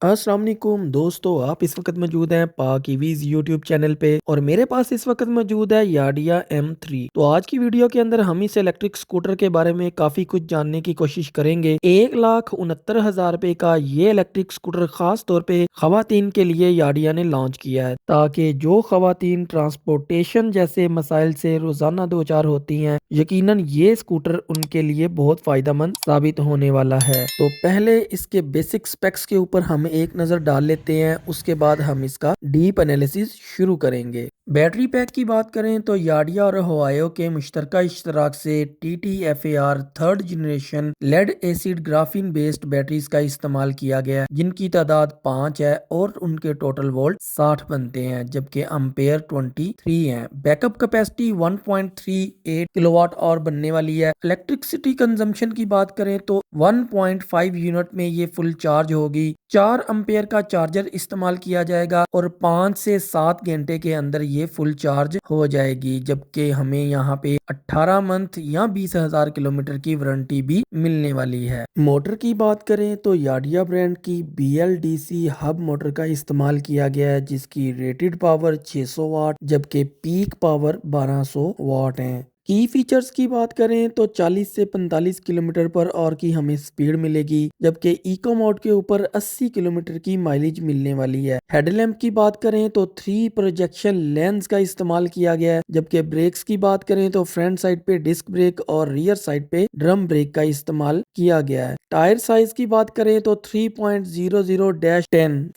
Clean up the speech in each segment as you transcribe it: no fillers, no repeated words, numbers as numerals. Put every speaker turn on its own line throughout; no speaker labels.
अस्सलाम वालेकुम दोस्तों, आप इस वक्त मौजूद हैं पाक ईवीज़ यूट्यूब चैनल पे और मेरे पास इस वक्त मौजूद है याडिया M3। तो आज की वीडियो के अंदर हम इस इलेक्ट्रिक स्कूटर के बारे में काफ़ी कुछ जानने की कोशिश करेंगे। 1,69,000 रुपए का ये इलेक्ट्रिक स्कूटर खास तौर पे खवातीन के लिए याडिया ने लॉन्च किया है, ताकि जो खवातीन ट्रांसपोर्टेशन जैसे मसाइल से रोजाना दो चार होती हैं, यकीनन ये स्कूटर उनके लिए बहुत फायदेमंद साबित होने वाला है। तो पहले इसके बेसिक स्पेक्स के ऊपर हम एक नज़र डाल लेते हैं, उसके बाद हम इसका डीप एनालिसिस शुरू करेंगे। बैटरी पैक की बात करें तो याडिया और हवायो के मुश्तरका इश्तराक से TTFAR third generation lead acid graphene based batteries का इस्तेमाल किया गया है, जिनकी तादाद 5 है और उनके टोटल वोल्ट 60 बनते हैं, जबकि अम्पेयर 23 हैं। बैकअप कैपेसिटी 1.38 किलोवाट और बनने वाली है। इलेक्ट्रिसिटी कंजम्पशन की बात करें तो 1.5 यूनिट में ये फुल चार्ज होगी। 4 एम्पेयर का चार्जर इस्तेमाल किया जाएगा और 5 से 7 घंटे के अंदर ये फुल चार्ज हो जाएगी, जबकि हमें यहाँ पे 18 मंथ या 20,000 किलोमीटर की वारंटी भी मिलने वाली है। मोटर की बात करें तो याडिया ब्रांड की BLDC हब मोटर का इस्तेमाल किया गया है, जिसकी रेटेड पावर 600 वाट जबकि पीक पावर 1200 वाट है। की फीचर्स की बात करें तो 40 से 45 किलोमीटर पर और की हमें स्पीड मिलेगी, जबकि इको मोड के ऊपर 80 किलोमीटर की माइलेज मिलने वाली है। हेडलैम्प की बात करें तो 3 प्रोजेक्शन लेंस का इस्तेमाल किया गया है, जबकि ब्रेक्स की बात करें तो फ्रंट साइड पे डिस्क ब्रेक और रियर साइड पे ड्रम ब्रेक का इस्तेमाल किया गया है। टायर साइज की बात करें तो 3.00-10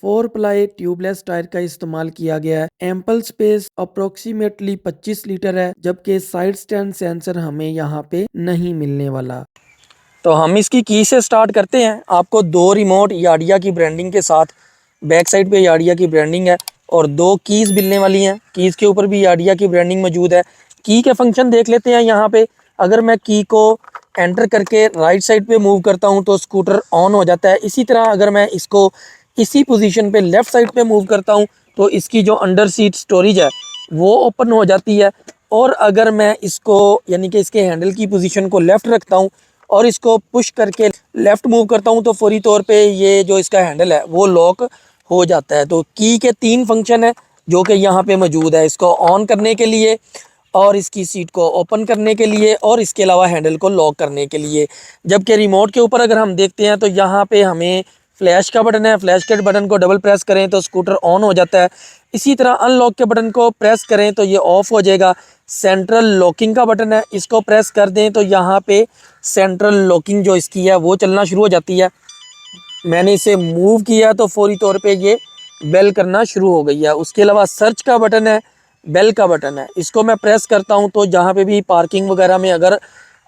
4 प्लाई ट्यूबलेस टायर का इस्तेमाल किया गया है। एम्पल स्पेस अप्रोक्सीमेटली 25 लीटर है, जबकि साइड स्टैंड सेंसर हमें यहाँ पे नहीं मिलने वाला।
तो हम इसकी की से स्टार्ट करते हैं। आपको दो रिमोट याडिया की ब्रांडिंग के साथ, बैक साइड पे याडिया की ब्रांडिंग है और दो कीज़ मिलने वाली हैं। कीज़ के ऊपर भी याडिया की ब्रांडिंग मौजूद है। की के फंक्शन देख लेते हैं। यहाँ पे अगर मैं की को एंटर करके राइट साइड पे मूव करता हूँ तो स्कूटर ऑन हो जाता है। इसी तरह अगर मैं इसको इसी पोजीशन पे लेफ़्ट साइड पे मूव करता हूँ तो इसकी जो अंडर सीट स्टोरेज है वो ओपन हो जाती है। और अगर मैं इसको यानी कि इसके हैंडल की पोजीशन को लेफ़्ट रखता हूँ और इसको पुश करके लेफ़्ट मूव करता हूँ तो फौरी तौर पे ये जो इसका हैंडल है वो लॉक हो जाता है। तो की के 3 फंक्शन है जो कि यहाँ पे मौजूद है, इसको ऑन करने के लिए और इसकी सीट को ओपन करने के लिए और इसके अलावा हैंडल को लॉक करने के लिए। जबकि रिमोट के ऊपर अगर हम देखते हैं तो यहाँ पे हमें फ्लैश का बटन है। फ्लैश के बटन को डबल प्रेस करें तो स्कूटर ऑन हो जाता है। इसी तरह अनलॉक के बटन को प्रेस करें तो ये ऑफ हो जाएगा। सेंट्रल लॉकिंग का बटन है, इसको प्रेस कर दें तो यहाँ पे सेंट्रल लॉकिंग जो इसकी है वो चलना शुरू हो जाती है। मैंने इसे मूव किया तो फौरी तौर पे ये बेल करना शुरू हो गई है। उसके अलावा सर्च का बटन है, बेल का बटन है, इसको मैं प्रेस करता हूँ तो जहाँ पे भी पार्किंग वगैरह में अगर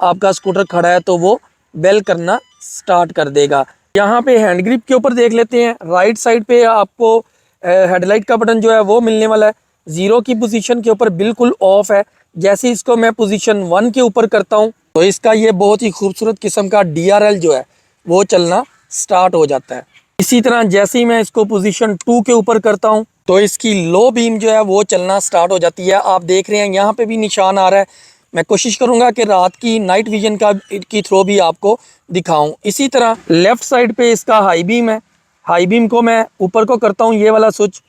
आपका स्कूटर खड़ा है तो वो बेल करना स्टार्ट कर देगा। यहाँ पे हैंड ग्रिप के ऊपर देख लेते हैं। राइट साइड पे आपको हेडलाइट का बटन जो है वो मिलने वाला है। ज़ीरो की पोजीशन के ऊपर बिल्कुल ऑफ है। जैसे इसको मैं पोजीशन 1 के ऊपर करता हूँ तो इसका ये बहुत ही खूबसूरत किस्म का DRL जो है वो चलना स्टार्ट हो जाता है। इसी तरह जैसे ही मैं इसको पोजीशन 2 के ऊपर करता हूँ तो इसकी लो बीम जो है वो चलना स्टार्ट हो जाती है। आप देख रहे हैं यहाँ पे भी निशान आ रहा है। मैं कोशिश करूंगा कि रात की नाइट विजन की थ्रो भी आपको दिखाऊं। इसी तरह लेफ्ट साइड पे इसका हाई बीम है। हाई बीम को मैं ऊपर को करता हूँ, ये वाला स्विच,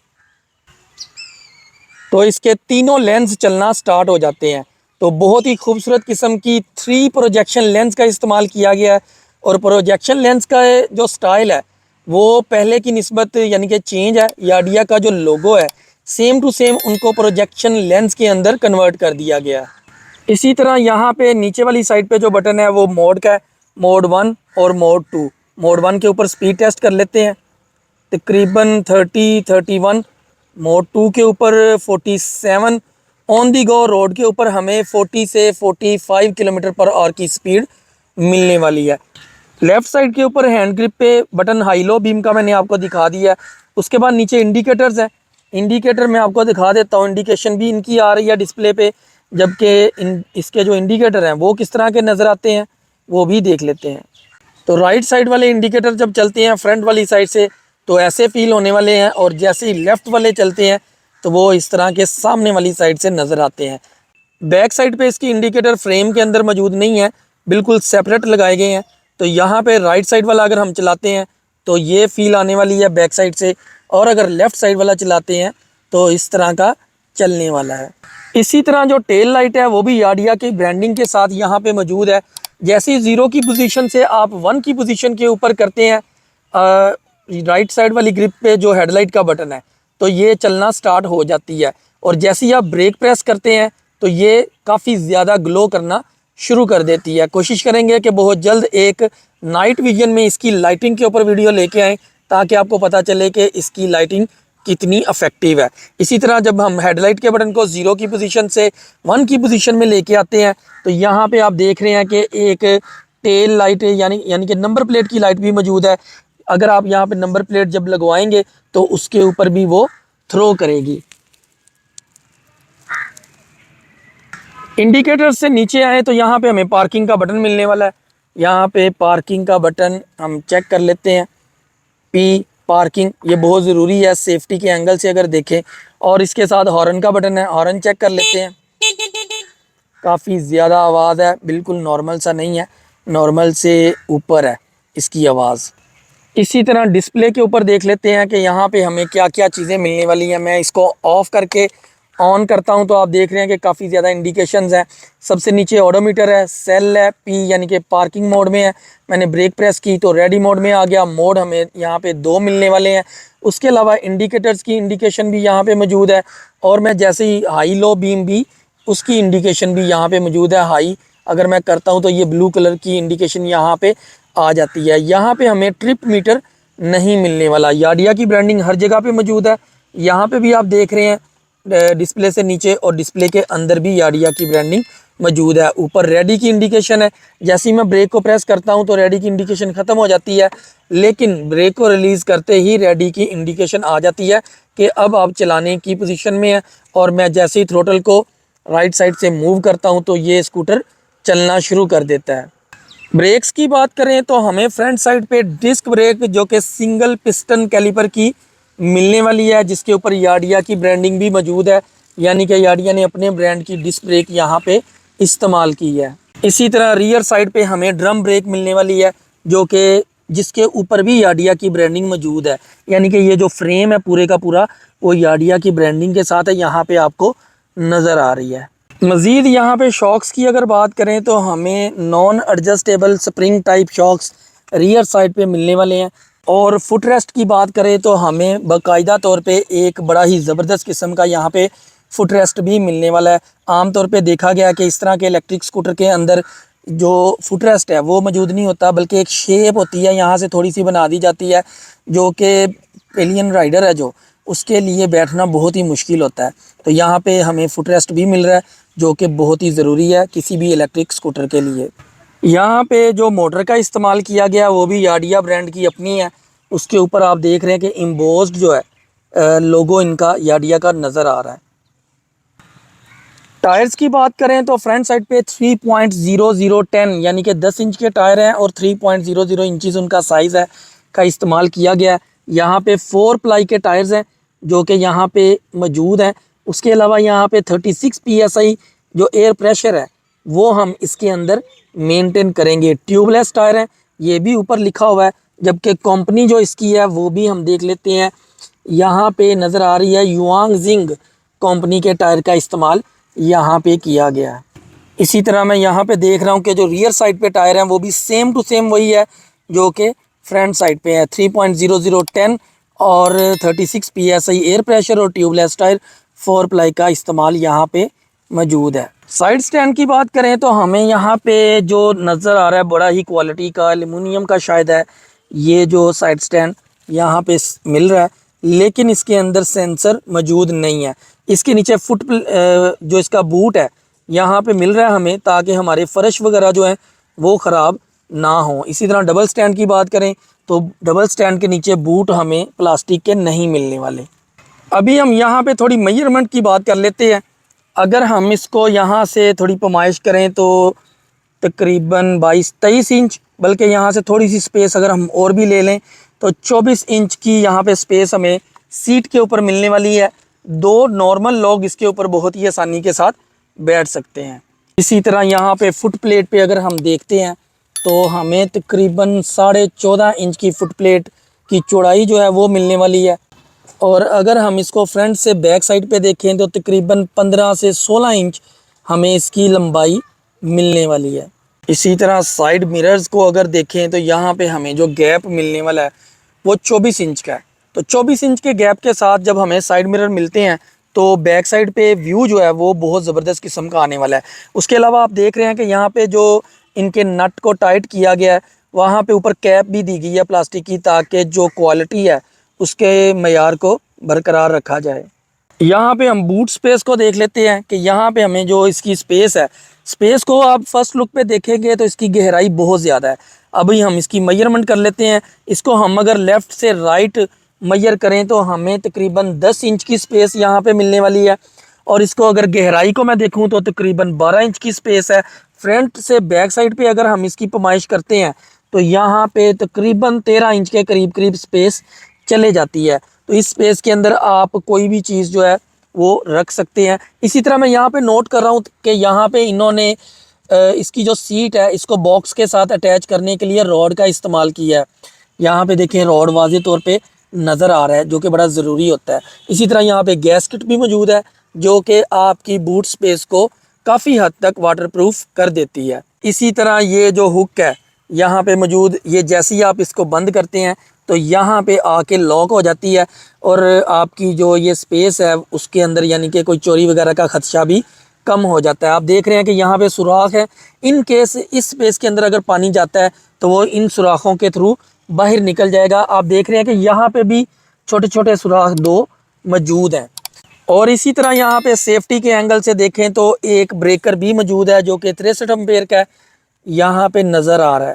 तो इसके तीनों लेंस चलना स्टार्ट हो जाते हैं। तो बहुत ही खूबसूरत किस्म की 3 प्रोजेक्शन लेंस का इस्तेमाल किया गया है। और प्रोजेक्शन लेंस का जो स्टाइल है वो पहले की निस्बत यानी कि चेंज है। याडिया का जो लोगो है सेम टू सेम उनको प्रोजेक्शन लेंस के अंदर कन्वर्ट कर दिया गया है। इसी तरह यहाँ पे नीचे वाली साइड पे जो बटन है वो मोड का है, मोड 1 और मोड 2। मोड 1 के ऊपर स्पीड टेस्ट कर लेते हैं, तकरीबन 30-31। मोड 2 के ऊपर 47। ऑन दी गो रोड के ऊपर हमें 40 से 45 किलोमीटर पर आवर की स्पीड मिलने वाली है। लेफ़्ट साइड के ऊपर हैंड ग्रिप पे बटन हाई लो बीम का मैंने आपको दिखा दिया है। उसके बाद नीचे इंडिकेटर्स हैं। इंडिकेटर मैं आपको दिखा देता हूँ। इंडिकेशन भी इनकी आ रही है डिस्प्ले पे, जबकि इसके जो इंडिकेटर हैं वो किस तरह के नज़र आते हैं वो भी देख लेते हैं। तो राइट साइड वाले इंडिकेटर जब चलते हैं फ्रंट वाली साइड से तो ऐसे फील होने वाले हैं, और जैसे ही लेफ़्ट वाले चलते हैं तो वो इस तरह के सामने वाली साइड से नज़र आते हैं। बैक साइड पे इसकी इंडिकेटर फ्रेम के अंदर मौजूद नहीं है, बिल्कुल सेपरेट लगाए गए हैं। तो यहाँ पे राइट साइड वाला अगर हम चलाते हैं तो ये फील आने वाली है बैक साइड से, और अगर लेफ़्ट साइड वाला चलाते हैं तो इस तरह का चलने वाला है। इसी तरह जो टेल लाइट है वो भी याडिया की ब्रांडिंग के साथ यहाँ पे मौजूद है। जैसे ही 0 की पोजीशन से आप 1 की पोजीशन के ऊपर करते हैं राइट साइड वाली ग्रिप पे जो हेडलाइट का बटन है, तो ये चलना स्टार्ट हो जाती है। और जैसे ही आप ब्रेक प्रेस करते हैं तो ये काफ़ी ज़्यादा ग्लो करना शुरू कर देती है। कोशिश करेंगे कि बहुत जल्द एक नाइट विजन में इसकी लाइटिंग के ऊपर वीडियो लेके आएँ, ताकि आपको पता चले कि इसकी लाइटिंग कितनी इफेक्टिव है। इसी तरह जब हम हेडलाइट के बटन को 0 की पोजीशन से 1 की पोजीशन में लेके आते हैं तो यहाँ पे आप देख रहे हैं कि एक टेल लाइट यानी कि नंबर प्लेट की लाइट भी मौजूद है। अगर आप यहाँ पे नंबर प्लेट जब लगवाएंगे तो उसके ऊपर भी वो थ्रो करेगी। इंडिकेटर से नीचे आए तो यहाँ पे हमें पार्किंग का बटन मिलने वाला है। यहाँ पे पार्किंग का बटन हम चेक कर लेते हैं। पी पार्किंग, ये बहुत ज़रूरी है सेफ्टी के एंगल से अगर देखें। और इसके साथ हॉर्न का बटन है, हॉर्न चेक कर लेते हैं। काफ़ी ज़्यादा आवाज़ है, बिल्कुल नॉर्मल सा नहीं है, नॉर्मल से ऊपर है इसकी आवाज़। इसी तरह डिस्प्ले के ऊपर देख लेते हैं कि यहाँ पे हमें क्या क्या चीज़ें मिलने वाली हैं। मैं इसको ऑफ़ करके ऑन करता हूँ तो आप देख रहे हैं कि काफ़ी ज़्यादा इंडिकेशंस हैं। सबसे नीचे ओडोमीटर है, सेल है, पी यानी कि पार्किंग मोड में है। मैंने ब्रेक प्रेस की तो रेडी मोड में आ गया। मोड हमें यहाँ पे 2 मिलने वाले हैं। उसके अलावा इंडिकेटर्स की इंडिकेशन भी यहाँ पे मौजूद है। और मैं जैसे ही हाई लो बीम भी उसकी इंडिकेशन भी यहाँ पे मौजूद है। हाई अगर मैं करता हूँ तो ये ब्लू कलर की इंडिकेशन यहाँ पे आ जाती है। यहाँ पे हमें ट्रिप मीटर नहीं मिलने वाला। याडिया की ब्रांडिंग हर जगह पे मौजूद है। यहाँ पे भी आप देख रहे हैं डिस्प्ले से नीचे और डिस्प्ले के अंदर भी याडिया की ब्रांडिंग मौजूद है। ऊपर रेडी की इंडिकेशन है। जैसे ही मैं ब्रेक को प्रेस करता हूँ तो रेडी की इंडिकेशन ख़त्म हो जाती है, लेकिन ब्रेक को रिलीज़ करते ही रेडी की इंडिकेशन आ जाती है कि अब आप चलाने की पोजीशन में है। और मैं जैसे ही थ्रोटल को राइट साइड से मूव करता हूँ तो ये स्कूटर चलना शुरू कर देता है। ब्रेक्स की बात करें तो हमें फ्रंट साइड पे डिस्क ब्रेक जो कि सिंगल पिस्टन कैलिपर की मिलने वाली है, जिसके ऊपर याडिया की ब्रांडिंग भी मौजूद है। यानी कि याडिया ने अपने ब्रांड की डिस्क ब्रेक यहाँ पे इस्तेमाल की है। इसी तरह रियर साइड पे हमें ड्रम ब्रेक मिलने वाली है, जो कि जिसके ऊपर भी याडिया की ब्रांडिंग मौजूद है। यानी कि ये जो फ्रेम है पूरे का पूरा वो याडिया की ब्रांडिंग के साथ है, यहाँ पे आपको नज़र आ रही है। मज़ीद यहाँ पे शॉक्स की अगर बात करें तो हमें non adjustable spring type shocks rear side पे मिलने वाले हैं। और फुट रेस्ट की बात करें तो हमें बाकायदा तौर पे एक बड़ा ही ज़बरदस्त किस्म का यहाँ पे फुट रेस्ट भी मिलने वाला है। आम तौर पे देखा गया कि इस तरह के इलेक्ट्रिक स्कूटर के अंदर जो फुट रेस्ट है वो मौजूद नहीं होता, बल्कि एक शेप होती है यहाँ से थोड़ी सी बना दी जाती है, जो कि पिलियन राइडर है जो उसके लिए बैठना बहुत ही मुश्किल होता है। तो यहाँ पे हमें फुट रेस्ट भी मिल रहा है, जो कि बहुत ही ज़रूरी है किसी भी इलेक्ट्रिक स्कूटर के लिए। यहाँ पे जो मोटर का इस्तेमाल किया गया वो भी याडिया ब्रांड की अपनी है। उसके ऊपर आप देख रहे हैं कि एम्बोस्ड जो है लोगो इनका याडिया का नज़र आ रहा है। टायर्स की बात करें तो फ्रंट साइड पे 3.0010 यानी कि 10 इंच के टायर हैं और 3.00 इंचज़ उनका साइज़ है का इस्तेमाल किया गया है। यहाँ पे 4 प्लाई के टायर्स हैं जो कि यहाँ पे मौजूद हैं। उसके अलावा यहाँ पे 36 PSI जो एयर प्रेशर है वो हम इसके अंदर मेंटेन करेंगे। ट्यूबलेस टायर हैं, ये भी ऊपर लिखा हुआ है, जबकि कंपनी जो इसकी है वो भी हम देख लेते हैं। यहाँ पे नज़र आ रही है युआंगजिंग कंपनी के टायर का इस्तेमाल यहाँ पे किया गया है। इसी तरह मैं यहाँ पे देख रहा हूँ कि जो रियर साइड पे टायर हैं वो भी सेम टू सेम वही है जो कि फ्रंट साइड पे है। 3.0010 और 36 PSI एयर प्रेशर और ट्यूबलेस टायर 4 प्लाई का इस्तेमाल यहाँ पे मौजूद है। साइड स्टैंड की बात करें तो हमें यहाँ पे जो नज़र आ रहा है बड़ा ही क्वालिटी का एल्युमिनियम का शायद है ये जो साइड स्टैंड यहाँ पे मिल रहा है, लेकिन इसके अंदर सेंसर मौजूद नहीं है। इसके नीचे जो इसका बूट है यहाँ पे मिल रहा है हमें, ताकि हमारे फ़र्श वगैरह जो है वो ख़राब ना हो। इसी तरह डबल स्टैंड की बात करें तो डबल स्टैंड के नीचे बूट हमें प्लास्टिक के नहीं मिलने वाले। अभी हम यहाँ पे थोड़ी मेजरमेंट की बात कर लेते हैं। अगर हम इसको यहाँ से थोड़ी पैमाइश करें तो तकरीबन 22-23 इंच, बल्कि यहाँ से थोड़ी सी स्पेस अगर हम और भी ले लें तो 24 इंच की यहाँ पे स्पेस हमें सीट के ऊपर मिलने वाली है। 2 नॉर्मल लोग इसके ऊपर बहुत ही आसानी के साथ बैठ सकते हैं। इसी तरह यहाँ पे फुट प्लेट पे अगर हम देखते हैं तो हमें तकरीबन 14.5 इंच की फुट प्लेट की चौड़ाई जो है वो मिलने वाली है। और अगर हम इसको फ्रंट से बैक साइड पे देखें तो तकरीबन 15 से 16 इंच हमें इसकी लंबाई मिलने वाली है। इसी तरह साइड मिरर्स को अगर देखें तो यहाँ पे हमें जो गैप मिलने वाला है वो 24 इंच का है। तो 24 इंच के गैप के साथ जब हमें साइड मिरर मिलते हैं तो बैक साइड पे व्यू जो है वो बहुत ज़बरदस्त किस्म का आने वाला है। उसके अलावा आप देख रहे हैं कि यहाँ पे जो इनके नट को टाइट किया गया है वहाँ पे ऊपर कैप भी दी गई है प्लास्टिक की, ताकि जो क्वालिटी है उसके मयार को बरकरार रखा जाए। यहाँ पे हम बूट स्पेस को देख लेते हैं कि यहाँ पे हमें जो इसकी स्पेस है, स्पेस को आप फर्स्ट लुक पे देखेंगे तो इसकी गहराई बहुत ज़्यादा है। अभी हम इसकी मेजरमेंट कर लेते हैं। इसको हम अगर लेफ़्ट से राइट मेजर करें तो हमें तकरीबन 10 इंच की स्पेस यहाँ पे मिलने वाली है। और इसको अगर गहराई को मैं देखूँ तो तकरीबन 12 इंच की स्पेस है। फ्रंट से बैक साइड पे अगर हम इसकी पैमाइश करते हैं तो यहाँ पे तकरीबन 13 इंच के करीब करीब स्पेस चले जाती है। तो इस स्पेस के अंदर आप कोई भी चीज़ जो है वो रख सकते हैं। इसी तरह मैं यहाँ पे नोट कर रहा हूँ कि यहाँ पे इन्होंने इसकी जो सीट है इसको बॉक्स के साथ अटैच करने के लिए रॉड का इस्तेमाल किया है। यहाँ पे देखें रॉड वाज़े तौर पे नज़र आ रहा है, जो कि बड़ा ज़रूरी होता है। इसी तरह यहाँ पे गैस्केट भी मौजूद है जो कि आपकी बूट स्पेस को काफ़ी हद तक वाटरप्रूफ कर देती है। इसी तरह ये जो हुक है यहाँ पे मौजूद, ये जैसे ही आप इसको बंद करते हैं तो यहाँ पे आके लॉक हो जाती है और आपकी जो ये स्पेस है उसके अंदर यानी कि कोई चोरी वगैरह का खदशा भी कम हो जाता है। आप देख रहे हैं कि यहाँ पे सुराख है। इन केस इस स्पेस के अंदर अगर पानी जाता है तो वो इन सुराखों के थ्रू बाहर निकल जाएगा। आप देख रहे हैं कि यहाँ पे भी छोटे छोटे सुराख 2 मौजूद हैं। और इसी तरह यहाँ पे सेफ्टी के एंगल से देखें तो एक ब्रेकर भी मौजूद है जो कि 63 एम्पेयर का है, यहाँ पे नज़र आ रहा है।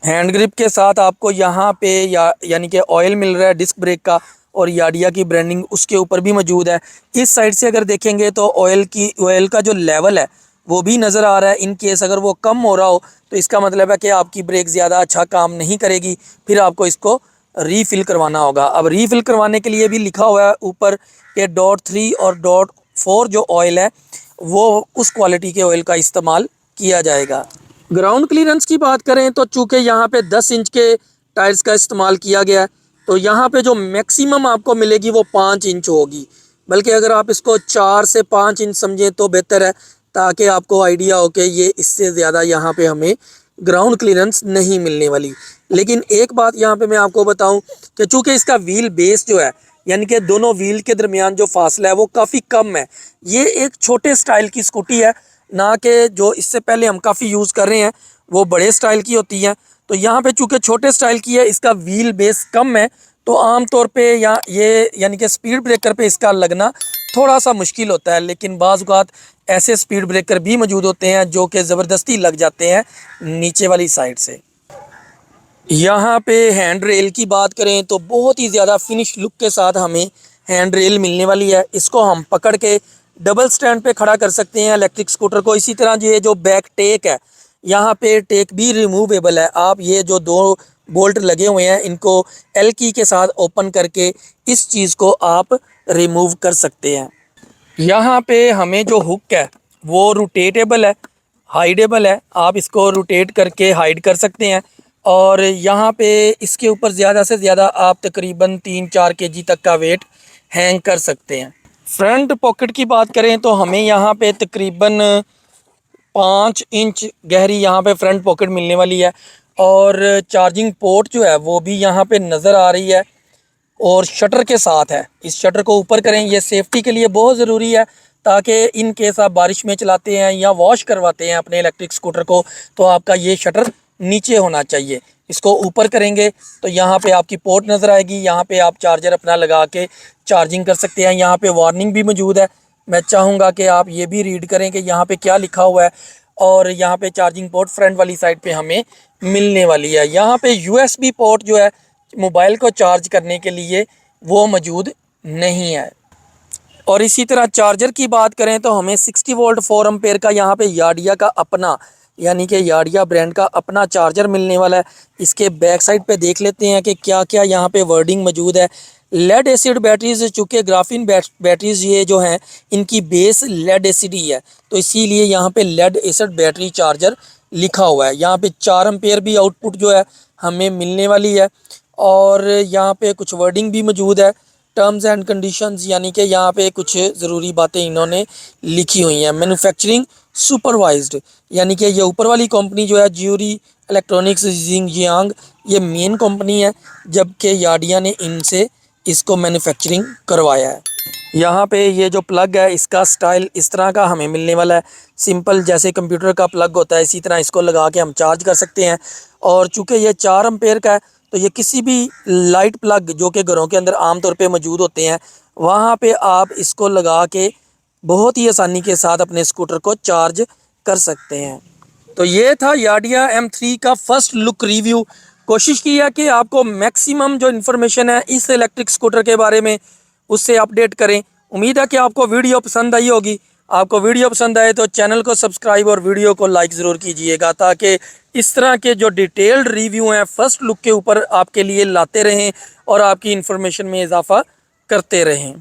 हैंड ग्रिप के साथ आपको यहाँ पे यानी कि ऑयल मिल रहा है डिस्क ब्रेक का, और याडिया की ब्रांडिंग उसके ऊपर भी मौजूद है। इस साइड से अगर देखेंगे तो ऑयल का जो लेवल है वो भी नज़र आ रहा है। इन केस अगर वो कम हो रहा हो तो इसका मतलब है कि आपकी ब्रेक ज़्यादा अच्छा काम नहीं करेगी, फिर आपको इसको रीफ़िल करवाना होगा। अब रीफ़िल करवाने के लिए भी लिखा हुआ है ऊपर कि .3 और .4 जो ऑयल है वो उस क्वालिटी के ऑयल का इस्तेमाल किया जाएगा। ग्राउंड क्लियरेंस की बात करें तो चूँकि यहाँ पे 10 इंच के टायर्स का इस्तेमाल किया गया है तो यहाँ पे जो मैक्सिमम आपको मिलेगी वो 5 इंच होगी। बल्कि अगर आप इसको 4 से 5 इंच समझें तो बेहतर है, ताकि आपको आइडिया हो कि ये इससे ज़्यादा यहाँ पे हमें ग्राउंड क्लियरेंस नहीं मिलने वाली। लेकिन एक बात यहाँ पे मैं आपको बताऊँ कि चूँकि इसका व्हील बेस जो है यानी कि दोनों व्हील के दरमियान जो फासला है वो काफ़ी कम है। ये एक छोटे स्टाइल की स्कूटी है, ना कि जो इससे पहले हम काफ़ी यूज़ कर रहे हैं वो बड़े स्टाइल की होती हैं। तो यहाँ पे चूँकि छोटे स्टाइल की है, इसका व्हील बेस कम है, तो आम तौर पे या ये यानी कि स्पीड ब्रेकर पे इसका लगना थोड़ा सा मुश्किल होता है। लेकिन बाज़ औक़ात ऐसे स्पीड ब्रेकर भी मौजूद होते हैं जो कि ज़बरदस्ती लग जाते हैं नीचे वाली साइड से। यहाँ पे हैंड रेल की बात करें तो बहुत ही ज़्यादा फिनिश लुक के साथ हमें हैंड रेल मिलने वाली है। इसको हम पकड़ के डबल स्टैंड पे खड़ा कर सकते हैं इलेक्ट्रिक स्कूटर को। इसी तरह ये जो बैक टेक है यहाँ पे टेक भी रिमूवेबल है। आप ये जो 2 बोल्ट लगे हुए हैं इनको एल की के साथ ओपन करके इस चीज़ को आप रिमूव कर सकते हैं। यहाँ पे हमें जो हुक है वो रोटेटेबल है, हाइडेबल है। आप इसको रोटेट करके हाइड कर सकते हैं। और यहाँ पे इसके ऊपर ज़्यादा से ज़्यादा आप तकरीबन 3-4 केजी तक का वेट हैंग कर सकते हैं। फ्रंट पॉकेट की बात करें तो हमें यहाँ पे तकरीबन 5 इंच गहरी यहाँ पे फ्रंट पॉकेट मिलने वाली है। और चार्जिंग पोर्ट जो है वो भी यहाँ पे नज़र आ रही है और शटर के साथ है। इस शटर को ऊपर करें, ये सेफ्टी के लिए बहुत ज़रूरी है, ताकि इन केस आप बारिश में चलाते हैं या वॉश करवाते हैं अपने इलेक्ट्रिक स्कूटर को तो आपका ये शटर नीचे होना चाहिए। इसको ऊपर करेंगे तो यहाँ पे आपकी पोर्ट नज़र आएगी, यहाँ पे आप चार्जर अपना लगा के चार्जिंग कर सकते हैं। यहाँ पे वार्निंग भी मौजूद है, मैं चाहूँगा कि आप ये भी रीड करें कि यहाँ पे क्या लिखा हुआ है। और यहाँ पे चार्जिंग पोर्ट फ्रंट वाली साइड पे हमें मिलने वाली है। यहाँ पे यूएसबी पोर्ट जो है मोबाइल को चार्ज करने के लिए वो मौजूद नहीं है। और इसी तरह चार्जर की बात करें तो हमें 60 वोल्ट 4 एम्पेयर का यहाँ पे याडिया का अपना यानी कि याडिया ब्रांड का अपना चार्जर मिलने वाला है। इसके बैक साइड पे देख लेते हैं कि क्या क्या यहाँ पे वर्डिंग मौजूद है। लेड एसिड बैटरीज, चूँकि ग्राफीन बैटरीज ये जो हैं इनकी बेस लेड एसिड ही है, तो इसीलिए यहाँ पे लेड एसिड बैटरी चार्जर लिखा हुआ है। यहाँ पे 4 एम्पेयर भी आउटपुट जो है हमें मिलने वाली है। और यहाँ पे कुछ वर्डिंग भी मौजूद है, टर्म्स एंड कंडीशंस, यानी कि यहाँ पे कुछ ज़रूरी बातें इन्होंने लिखी हुई हैं। मैन्युफैक्चरिंग सुपरवाइज्ड, यानी कि ये ऊपर वाली कंपनी जो है ज्यूरी इलेक्ट्रॉनिक्स जिंगजियांग, ये मेन कंपनी है, जबकि याडिया ने इनसे इसको मैन्युफैक्चरिंग करवाया है। यहाँ पे ये जो प्लग है इसका स्टाइल इस तरह का हमें मिलने वाला है, सिंपल जैसे कंप्यूटर का प्लग होता है इसी तरह इसको लगा के हम चार्ज कर सकते हैं। और चूँकि ये 4 एम्पेयर का है तो ये किसी भी लाइट प्लग जो कि घरों के अंदर आमतौर पे मौजूद होते हैं वहाँ पे आप इसको लगा के बहुत ही आसानी के साथ अपने स्कूटर को चार्ज कर सकते हैं। तो ये था याडिया M3 का फर्स्ट लुक रिव्यू। कोशिश की है कि आपको मैक्सिमम जो इन्फॉर्मेशन है इस इलेक्ट्रिक स्कूटर के बारे में उससे अपडेट करें। उम्मीद है कि आपको वीडियो पसंद आई होगी। आपको वीडियो पसंद आए तो चैनल को सब्सक्राइब और वीडियो को लाइक ज़रूर कीजिएगा, ताकि इस तरह के जो डिटेल्ड रिव्यू हैं फर्स्ट लुक के ऊपर आपके लिए लाते रहें और आपकी इन्फॉर्मेशन में इजाफा करते रहें।